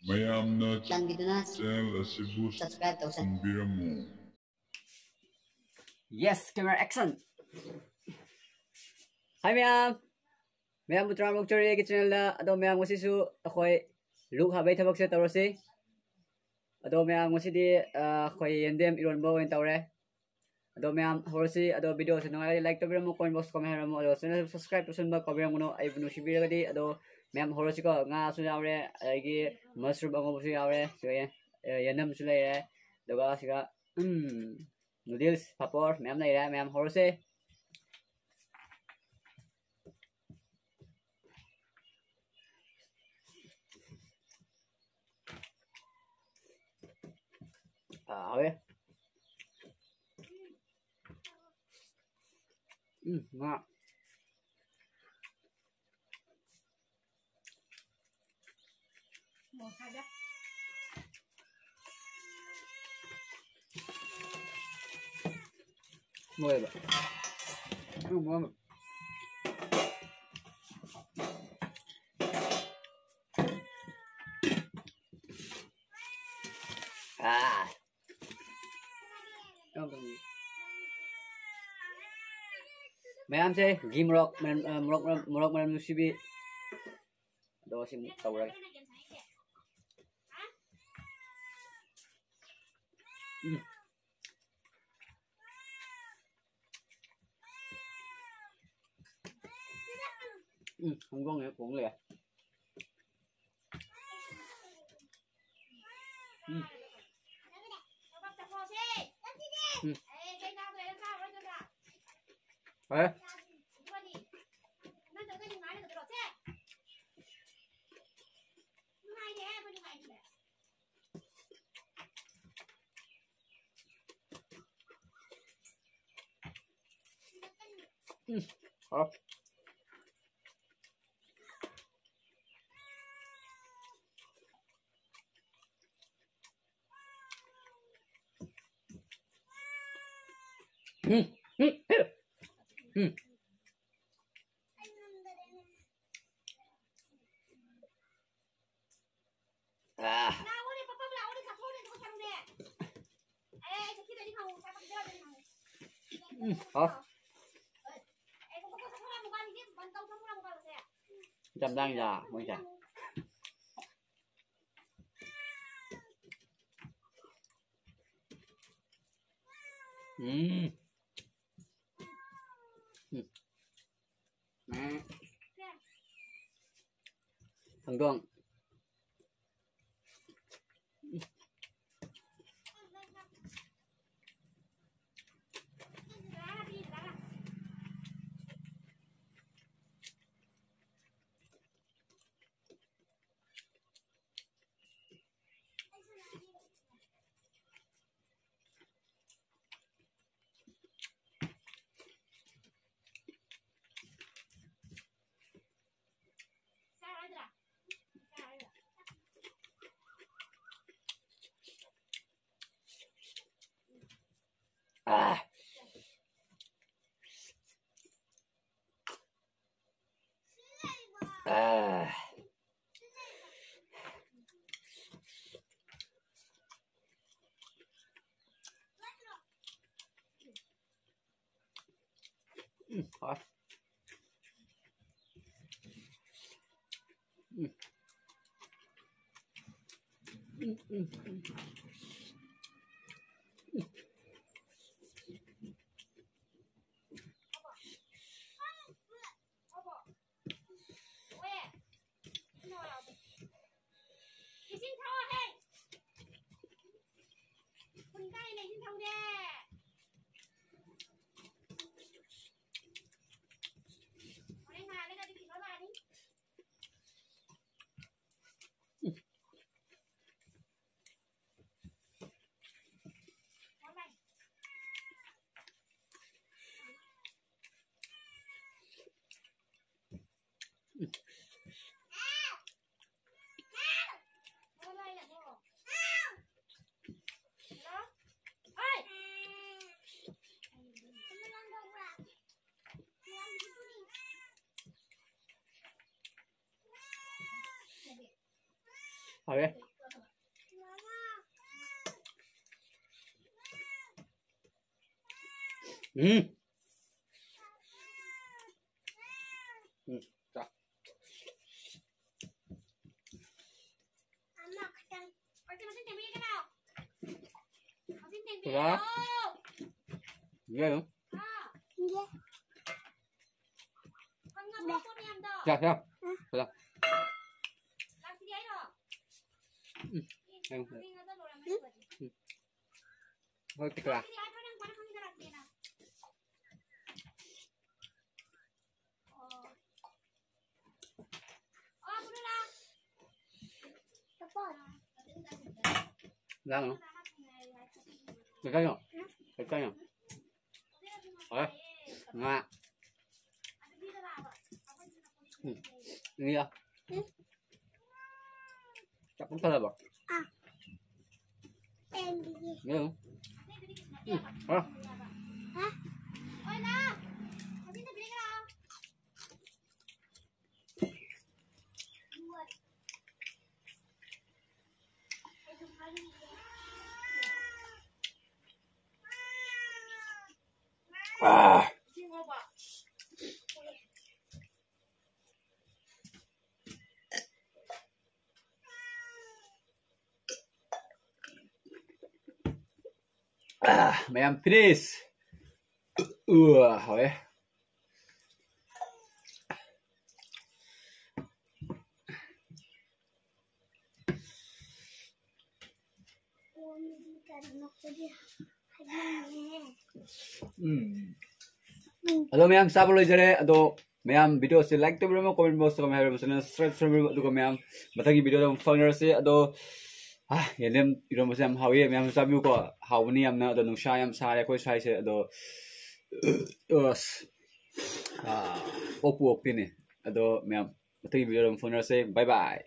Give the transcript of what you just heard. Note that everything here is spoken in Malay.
ꯃꯌꯥꯝꯅ ꯆꯦꯅꯦꯜ ꯑꯁꯤꯕꯨ ꯁꯝꯕꯤꯔꯝꯃꯨ. Yes, camera action. Hi ma'am Thagadchari channel da ado ma'am ngasi su akhoi look habai thabak se tawrasi. Ado ma'am ngasi di akhoi yendem eronba oin tawre. Ado ma'am horsi ado video se ngai like tabiramu comment box comment haramu ado channel subscribe person ba kabiramu no ai bunu sibiragadi ado ma'am horsi ko nga su yawre agi mushroom ango su yawre so yenam su lai re daga siga noodles papor ma'am lai re ma'am horsi. Hỏi ngon. Mời bạn. Ngon. Ma'am say gym rock man musibi do sim tawra. Không có nghĩa cuốn liền. Đấy. Hả? Hả? Chăm đang già mới chả. Thằng Tuông. Hả? Hỏi đi. Đó. Ghê không? Dạ, dạ. Dạ. Thôi kịch là. Ra không? Được cái không? Được cái không? Đấy. Ngạ. Nghe chưa? Chắc cũng thật rồi. Nghe không? Hả? Mày ăn finish. Hỏi. Ado ma'am sabolo jare ado ma'am video se like to bro comment box ko ma'am subscribe to ko ma'am matagi video dong founder se ado yenem irom sam hawi ma'am sabu ko hawni amna ado nung sha yam sare ko sai se ado opu opini ado ma'am matagi video dong founder se bye bye.